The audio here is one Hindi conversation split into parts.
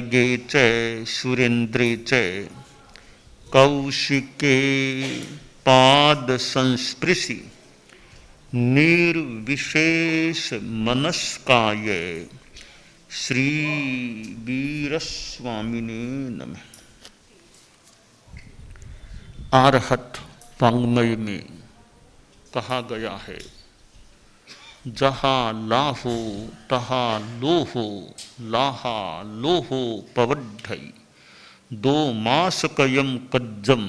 नगे च सुरेन्द्रे च कौशिके पाद संस्पृशि निर्विशेष मनस्काय श्री वीरस्वामिने नमः। आरहत वाङ्मय में कहा गया है, जहाँ लाहो तहाँ लोहो, लाहा लोहो पवड्ढई, दो मास कयम कज्जम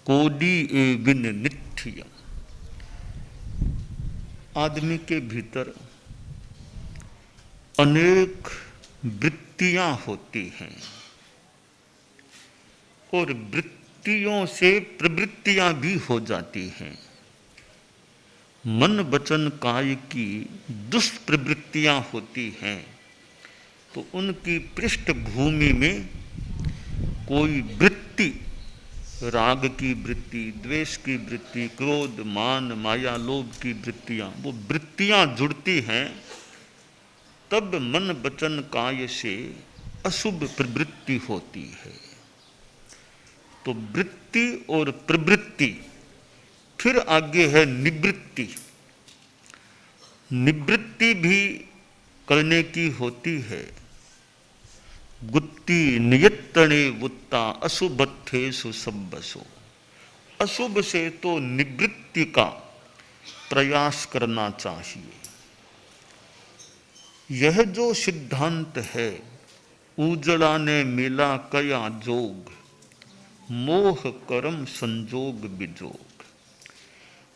कोडी ए बिन निठ्ठियम। आदमी के भीतर अनेक वृत्तियां होती हैं और वृत्तियों से प्रवृत्तियां भी हो जाती हैं। मन वचन काय की दुष्प्रवृत्तियां होती हैं तो उनकी पृष्ठभूमि में कोई वृत्ति, राग की वृत्ति, द्वेष की वृत्ति, क्रोध, मान, माया, लोभ की वृत्तियां, वो वृत्तियां जुड़ती हैं, तब मन वचन काय से अशुभ प्रवृत्ति होती है। तो वृत्ति और प्रवृत्ति, फिर आगे है निवृत्ति। निवृत्ति भी करने की होती है। गुत्ती नियत्तणे वुत्ता अशुभत्थे सुसब्बसो। अशुभ से तो निवृत्ति का प्रयास करना चाहिए। यह जो सिद्धांत है, उजड़ा ने मिला कया जोग, मोह करम संजोग विजोग।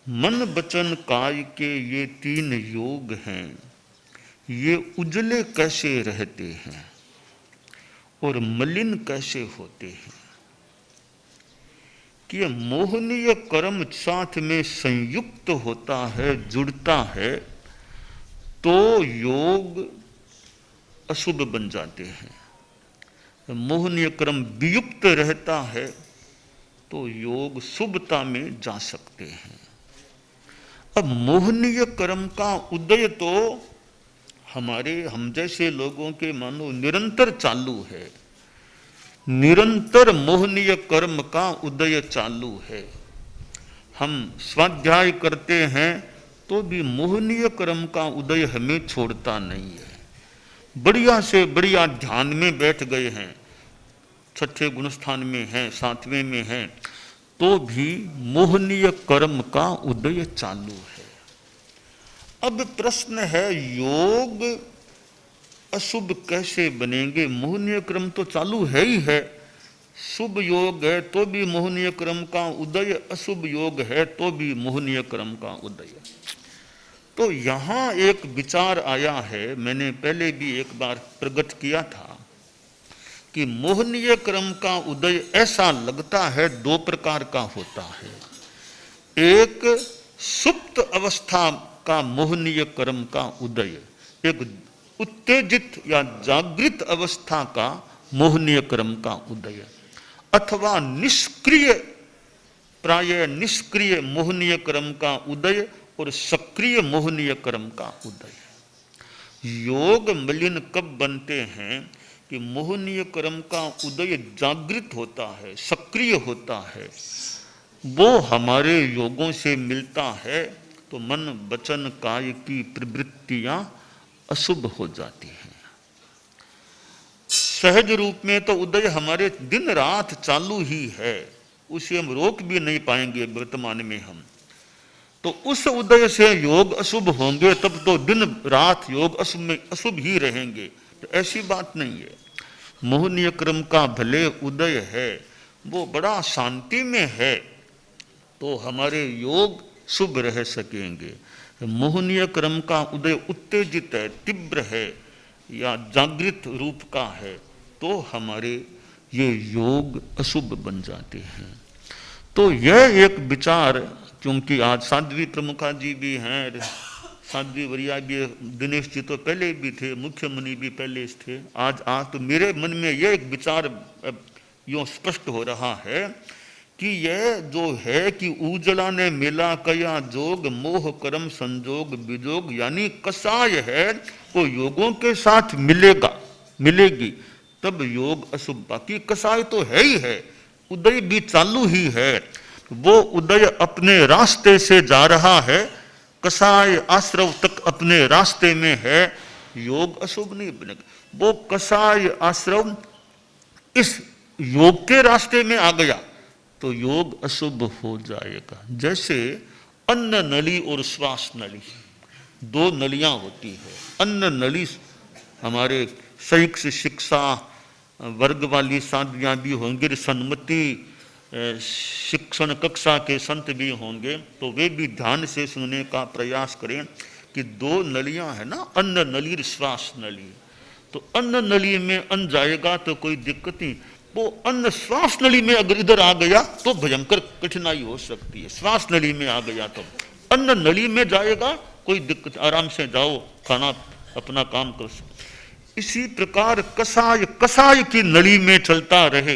मन वचन काय के ये तीन योग हैं, ये उजले कैसे रहते हैं और मलिन कैसे होते हैं कि मोहनीय कर्म साथ में संयुक्त होता है, जुड़ता है, तो योग अशुभ बन जाते हैं। मोहनीय कर्म वियुक्त रहता है तो योग शुभता में जा सकते हैं। अब मोहनीय कर्म का उदय तो हम जैसे लोगों के मानो निरंतर चालू है। निरंतर मोहनीय कर्म का उदय चालू है। हम स्वाध्याय करते हैं तो भी मोहनीय कर्म का उदय हमें छोड़ता नहीं है। बढ़िया से बढ़िया ध्यान में बैठ गए हैं, छठे गुणस्थान में हैं, सातवें में हैं, तो भी मोहनीय कर्म का उदय चालू है। अब प्रश्न है, योग अशुभ कैसे बनेंगे? मोहनीय क्रम तो चालू है ही है। शुभ योग है तो भी मोहनीय क्रम का उदय, अशुभ योग है तो भी मोहनीय क्रम का उदय। तो यहाँ एक विचार आया है, मैंने पहले भी एक बार प्रकट किया था कि मोहनीय क्रम का उदय ऐसा लगता है दो प्रकार का होता है। एक सुप्त अवस्था का मोहनीय कर्म का उदय, एक उत्तेजित या जागृत अवस्था का मोहनीय कर्म का उदय, अथवा निष्क्रिय, प्राय निष्क्रिय मोहनीय कर्म का उदय और सक्रिय मोहनीय कर्म का उदय। योग मलिन कब बनते हैं कि मोहनीय कर्म का उदय जागृत होता है, सक्रिय होता है, वो हमारे योगों से मिलता है तो मन वचन काय की प्रवृत्तियां अशुभ हो जाती हैं। सहज रूप में तो उदय हमारे दिन रात चालू ही है, उसे हम रोक भी नहीं पाएंगे वर्तमान में हम। तो उस उदय से योग अशुभ होंगे तब तो दिन रात योग अशुभ ही रहेंगे, तो ऐसी बात नहीं है। मोहनीय क्रम का भले उदय है, वो बड़ा शांति में है, तो हमारे योग शुभ रह सकेंगे। मोहनीय क्रम का उदय उत्तेजित है, तीव्र है या जागृत रूप का है, तो हमारे ये योग अशुभ बन जाते हैं। तो यह एक विचार, क्योंकि आज साध्वी प्रमुखा जी भी हैं, साध्वी वरिया भी, दिनेश जी तो पहले भी थे, मुख्य मुनि भी पहले थे। आज तो मेरे मन में यह एक विचार यूँ स्पष्ट हो रहा है कि यह जो है कि उजला ने मिला कया जोग, मोह कर्म संजोग विजोग, यानी कसाय है वो योगों के साथ मिलेगी तब योग अशुभ। बाकी कसाय तो है ही है, उदय भी चालू ही है, वो उदय अपने रास्ते से जा रहा है, कसाय आश्रव तक अपने रास्ते में है, योग अशुभ नहीं बनेगा। वो कसाय आश्रव इस योग के रास्ते में आ गया तो योग अशुभ हो जाएगा। जैसे अन्न नली और श्वास नली, दो नलियां होती है। अन्न नली हमारे शैक्षिक शिक्षा वर्ग वाली साधियां भी होंगे, सन्मति शिक्षण कक्षा के संत भी होंगे, तो वे भी ध्यान से सुनने का प्रयास करें कि दो नलियां है ना, अन्न नली और श्वास नली। तो अन्न नली में अन्न जाएगा तो कोई दिक्कत नहीं, वो अन्न श्वास नली में अगर इधर आ गया तो भयंकर कठिनाई हो सकती है। श्वास नली में आ गया तो अन्न नली में जाएगा, कोई दिक्कत, आराम से जाओ, खाना अपना काम करो। इसी प्रकार कसाय कसाय की नली में चलता रहे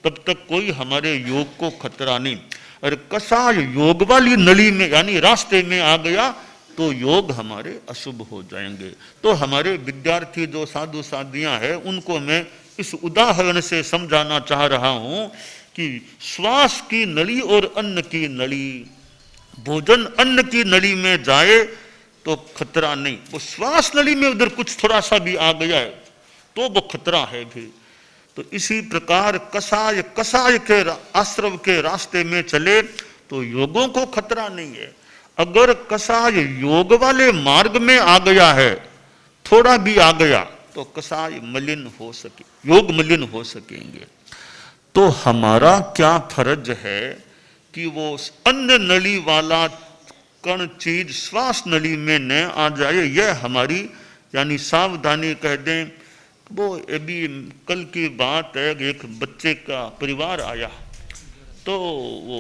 तब तक कोई हमारे योग को खतरा नहीं। और कसाय योग वाली नली में यानी रास्ते में आ गया तो योग हमारे अशुभ हो जाएंगे। तो हमारे विद्यार्थी जो साधु साधियां हैं उनको मैं इस उदाहरण से समझाना चाह रहा हूं कि श्वास की नली और अन्न की नली, भोजन अन्न की नली में जाए तो खतरा नहीं, वो श्वास नली में उधर कुछ थोड़ा सा भी आ गया है तो वो खतरा है भी। तो इसी प्रकार कसाय कसाय के आश्रव के रास्ते में चले तो योगों को खतरा नहीं है। अगर कसाय योग वाले मार्ग में आ गया है, थोड़ा भी आ गया तो कसाय मलिन हो सके, योग मलिन हो सकेंगे। तो हमारा क्या फर्ज है कि वो अन्न नली वाला कण चीज श्वास नली में न आ जाए, यह हमारी यानी सावधानी कह दें। वो अभी कल की बात है, एक बच्चे का परिवार आया तो वो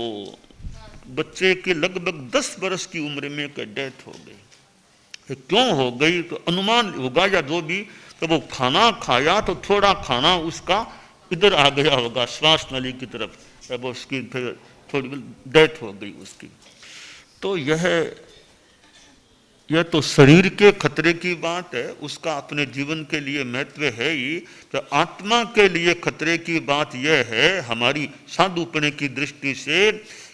बच्चे के लगभग 10 वर्ष की उम्र में डेथ हो गई। क्यों हो गई तो अनुमान होगा या जो भी, तो वो खाना खाया तो थोड़ा खाना उसका इधर आ गया होगा श्वास नली की तरफ, अब उसकी फिर थोड़ी डेथ हो गई उसकी। तो यह तो शरीर के खतरे की बात है, उसका अपने जीवन के लिए महत्व है ही। तो आत्मा के लिए खतरे की बात यह है हमारी साधुपने की दृष्टि से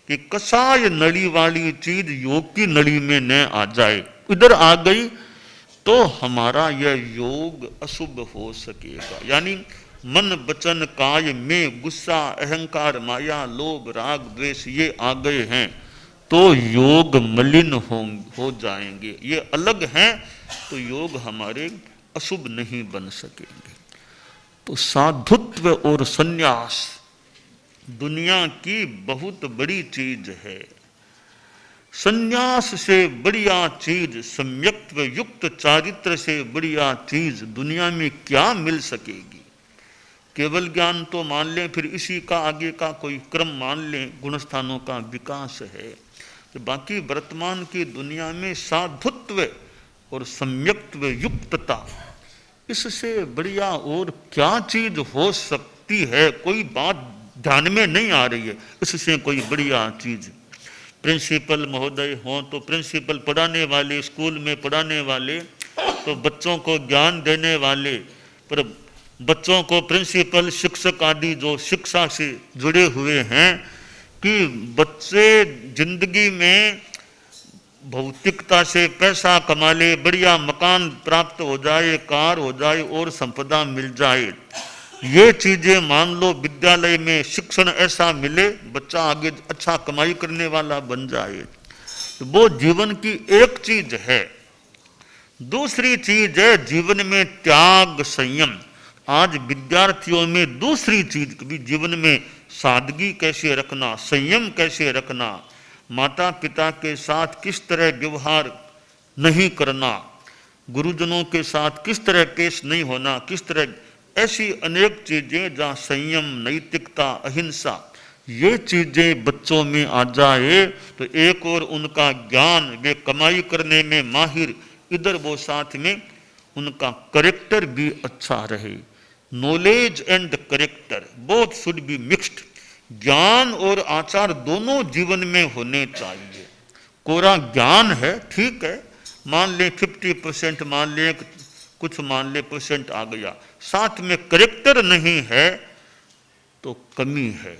कि कसाय नली वाली चीज योग की नली में न आ जाए, इधर आ गई तो हमारा यह योग अशुभ हो सकेगा। यानी मन वचन काय में गुस्सा अहंकार माया लोभ राग द्वेष ये आ गए हैं तो योग मलिन हो जाएंगे, ये अलग हैं तो योग हमारे अशुभ नहीं बन सकेंगे। तो साधुत्व और संन्यास दुनिया की बहुत बड़ी चीज है। संन्यास से बढ़िया चीज, सम्यक्त्व युक्त चारित्र से बढ़िया चीज दुनिया में क्या मिल सकेगी। केवल ज्ञान तो मान लें, फिर इसी का आगे का कोई क्रम मान लें, गुणस्थानों का विकास है। तो बाकी वर्तमान की दुनिया में साधुत्व और सम्यक्त्व युक्तता, इससे बढ़िया और क्या चीज हो सकती है, कोई बात ध्यान में नहीं आ रही है। इससे कोई बढ़िया चीज प्रिंसिपल महोदय हों तो प्रिंसिपल पढ़ाने वाले, स्कूल में पढ़ाने वाले तो बच्चों को ज्ञान देने वाले, पर बच्चों को प्रिंसिपल शिक्षक आदि जो शिक्षा से जुड़े हुए हैं कि बच्चे जिंदगी में भौतिकता से पैसा कमा ले, बढ़िया मकान प्राप्त हो जाए, कार हो जाए और संपदा मिल जाए, ये चीजें मान लो विद्यालय में शिक्षण ऐसा मिले, बच्चा आगे अच्छा कमाई करने वाला बन जाए, तो वो जीवन की एक चीज है। दूसरी चीज है जीवन में त्याग संयम। आज विद्यार्थियों में दूसरी चीज भी जीवन में सादगी कैसे रखना, संयम कैसे रखना, माता पिता के साथ किस तरह व्यवहार नहीं करना, गुरुजनों के साथ किस तरह पेश नहीं होना, किस तरह, ऐसी अनेक चीजें जहाँ संयम नैतिकता अहिंसा ये चीजें बच्चों में आ जाए तो एक और उनका ज्ञान, वे कमाई करने में माहिर, इधर वो साथ में उनका करेक्टर भी अच्छा रहे। Knowledge and character both should be mixed. ज्ञान और आचार दोनों जीवन में होने चाहिए। कोरा ज्ञान है ठीक है, मान ले 50% मान ले, कुछ मान ले % आ गया, साथ में करेक्टर नहीं है तो कमी है।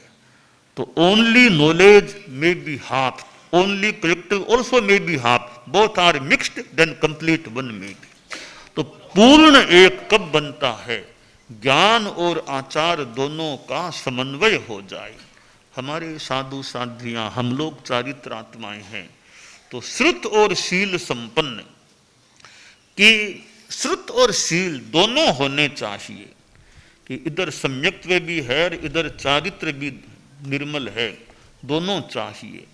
तो only knowledge may be half, only character also may be half, both are mixed then complete one may be. तो पूर्ण एक कब बनता है? ज्ञान और आचार दोनों का समन्वय हो जाए। हमारे साधु साध्वियां, हम लोग चारित्र आत्माएं हैं, तो श्रुत और शील संपन्न, कि श्रुत और शील दोनों होने चाहिए, कि इधर सम्यक्त्व भी है और इधर चारित्र भी निर्मल है, दोनों चाहिए।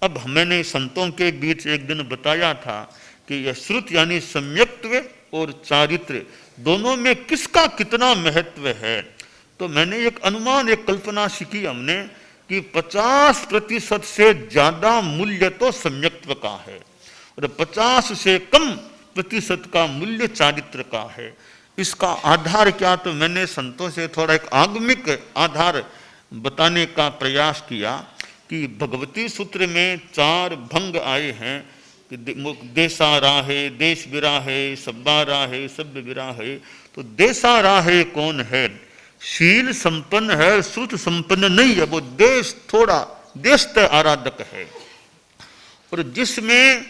अब मैंने संतों के बीच एक दिन बताया था कि यह श्रुत यानी सम्यक्त्व और चारित्र दोनों में किसका कितना महत्व है। तो मैंने एक अनुमान, एक कल्पना सीखी हमने कि 50% से ज्यादा मूल्य तो सम्यक्त्व का है और 50 से कम प्रतिशत का मूल्य चारित्र का है। इसका आधार क्या? तो मैंने संतों से थोड़ा एक आगमिक आधार बताने का प्रयास किया कि भगवती सूत्र में 4 भंग आए हैं कि देशा राहे, देश विराहे, सब्बा राहे, सभ्य विराहे। तो देशा राहे कौन है? शील संपन्न है, श्रुत संपन्न नहीं है, वो देश थोड़ा देश आराधक है। और जिसमें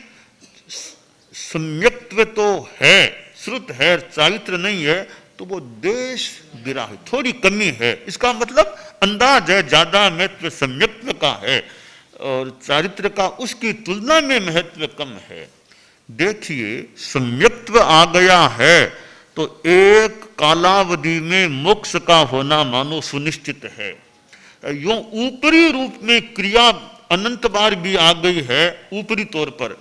सम्यक्त्व तो है, श्रुत है, चारित्र नहीं है, तो वो देश विराही, थोड़ी कमी है। इसका मतलब अंदाज है ज्यादा महत्व सम्यक्त्व का है और चारित्र का उसकी तुलना में महत्व कम है। देखिए, सम्यक्त्व आ गया है तो एक कालावधि में मोक्ष का होना मानो सुनिश्चित है। यूं ऊपरी रूप में क्रिया अनंत बार भी आ गई है, ऊपरी तौर पर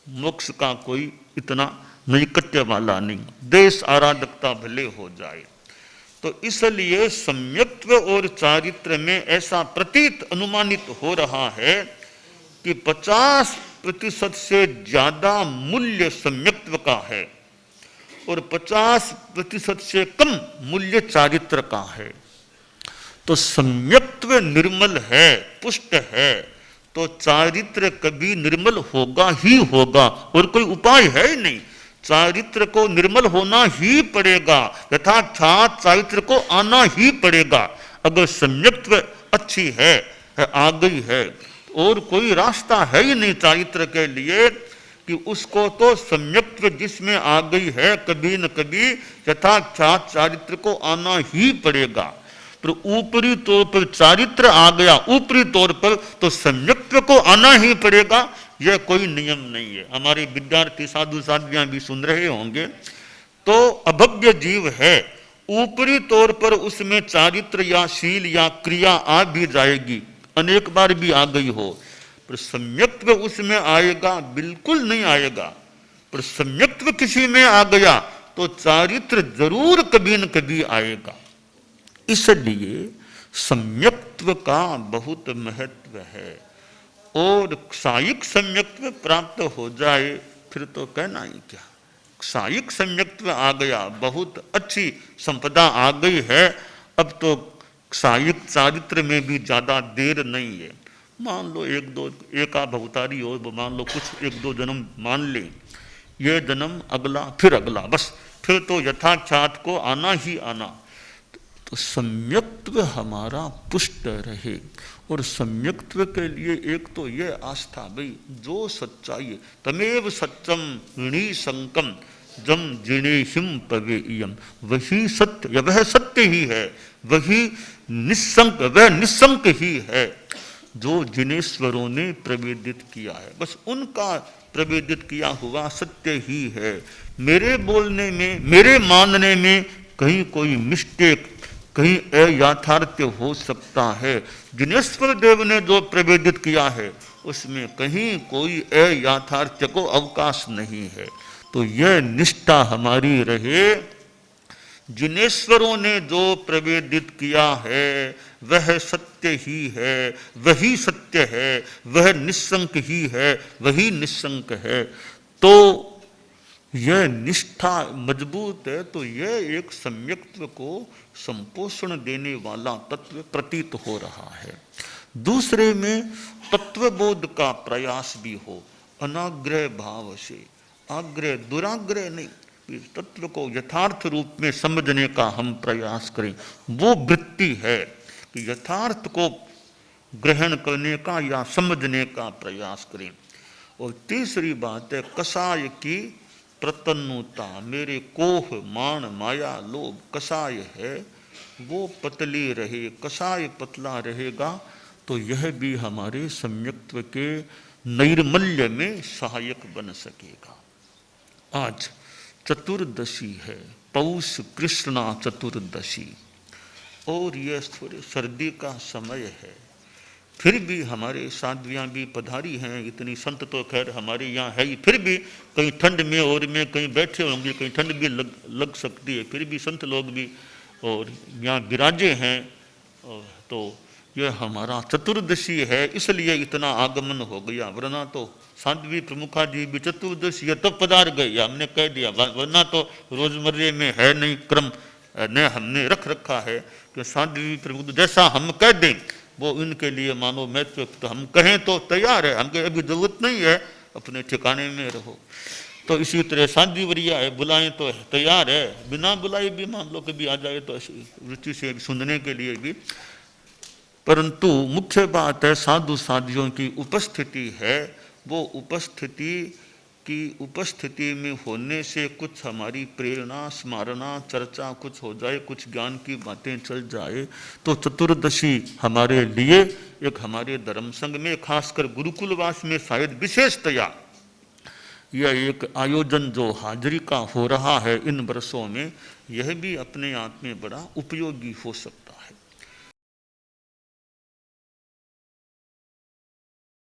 मोक्ष का कोई इतना नैकट्य वाला नहीं, देश आराधकता भले हो जाए। तो इसलिए सम्यक्त्व और चारित्र में ऐसा प्रतीत अनुमानित हो रहा है कि 50% से ज्यादा मूल्य सम्यक्त्व का है और 50% से कम मूल्य चारित्र का है। तो सम्यक्त्व निर्मल है, पुष्ट है, तो चारित्र कभी निर्मल होगा ही होगा और कोई उपाय है ही नहीं। चारित्र को निर्मल होना ही पड़ेगा, यथार्थ चारित्र को आना ही पड़ेगा। अगर सम्यक्त्व अच्छी है, आ गई है, और कोई रास्ता है ही नहीं चारित्र के लिए कि उसको तो सम्यक्त्व जिसमें आ गई है कभी न कभी यथार्थ चारित्र को आना ही पड़ेगा। पर ऊपरी तौर पर चारित्र आ गया, ऊपरी तौर पर तो सम्यक्त्व को आना ही पड़ेगा, यह कोई नियम नहीं है। हमारे विद्यार्थी साधु साध्वियां भी सुन रहे होंगे। तो अभव्य जीव है, ऊपरी तौर पर उसमें चारित्र या शील या क्रिया आ भी जाएगी, अनेक बार भी आ गई हो, पर सम्यक्त्व उसमें आएगा बिल्कुल नहीं आएगा। पर सम्यक्त्व किसी में आ गया तो चारित्र जरूर कभी न कभी आएगा। इसलिए सम्यक्त्व का बहुत महत्व है। और सायिक सम्यक्त्व प्राप्त हो जाए फिर तो कहना ही क्या। सायिक सम्यक्त्व आ गया, बहुत अच्छी संपदा आ गई है, अब तो सायिक चारित्र में भी ज्यादा देर नहीं है। मान लो एक अवतारी हो, मान लो कुछ 1-2 जन्म मान ले, ये जन्म अगला फिर अगला, बस फिर तो यथार्थ को आना ही आना। तो सम्यक्त्व हमारा पुष्ट रहे। और सम्यक्त्व के लिए एक तो ये आस्था, भाई जो सच्चाई, तमेव सत्यम निसंकम जम जिनेहिम पवेयम, वही सत्य, वह सत्य ही है, वही निसंक, वह निसंक ही है जो जिनेश्वरों ने प्रवेदित किया है। बस उनका प्रवेदित किया हुआ सत्य ही है। मेरे बोलने में, मेरे मानने में कहीं कोई मिस्टेक, कहीं अयाथार्थ्य हो सकता है। जिनेश्वर देव ने जो प्रवेदित किया है उसमें कहीं कोई अयाथार्थ्य को अवकाश नहीं है। तो यह निष्ठा हमारी रहे, जिनेश्वरों ने जो प्रवेदित किया है वह सत्य ही है, वही सत्य है, वह निस्संक ही है, वही निस्संक है। तो यह निष्ठा मजबूत है, तो यह एक सम्यक्त्व को संपोषण देने वाला तत्व प्रतीत हो रहा है। दूसरे में तत्वबोध का प्रयास भी हो, अनाग्रह भाव से, आग्रह दुराग्रह नहीं, कि तत्व को यथार्थ रूप में समझने का हम प्रयास करें। वो वृत्ति है कि यथार्थ को ग्रहण करने का या समझने का प्रयास करें। और तीसरी बात है कसाय की प्रतन्नता। मेरे कोह मान माया लोभ कसाय है, वो पतली रहे, कसाय पतला रहेगा तो यह भी हमारे सम्यक्त्व के नैर्मल्य में सहायक बन सकेगा। आज चतुर्दशी है, पौष कृष्णा चतुर्दशी, और यह थोड़े सर्दी का समय है, फिर भी हमारे साध्वियाँ भी पधारी हैं। इतनी संत तो खैर हमारे यहाँ है ही, फिर भी कहीं ठंड में और में कहीं बैठे होंगे, कहीं ठंड भी लग सकती है, फिर भी संत लोग भी और यहाँ विराजे हैं। तो यह हमारा चतुर्दशी है, इसलिए इतना आगमन हो गया, वरना तो साध्वी प्रमुखा जी भी चतुर्दशी है तो पधार गए, हमने कह दिया, वरना तो रोजमर्रे में है नहीं क्रम, ने हमने रख रखा है कि साध्वी प्रमुख जैसा हम कह दें वो इनके लिए मानो महत्व, तो हम कहें तो तैयार है, हमको अभी जरूरत नहीं है, अपने ठिकाने में रहो। तो इसी तरह साध्वी वरिया है, बुलाएं तो तैयार है, बिना बुलाए भी मान लो कभी आ जाए तो रुचि से सुनने के लिए भी। परंतु मुख्य बात है साधु साधियों की उपस्थिति है, वो उपस्थिति में होने से कुछ हमारी प्रेरणा स्मरणा चर्चा कुछ हो जाए, कुछ ज्ञान की बातें चल जाए, तो चतुर्दशी हमारे लिए एक हमारे धर्म संघ में खासकर गुरुकुलवास में शायद विशेषतया यह एक आयोजन जो हाजिरी का हो रहा है इन वर्षों में, यह भी अपने आप में बड़ा उपयोगी हो सकता है।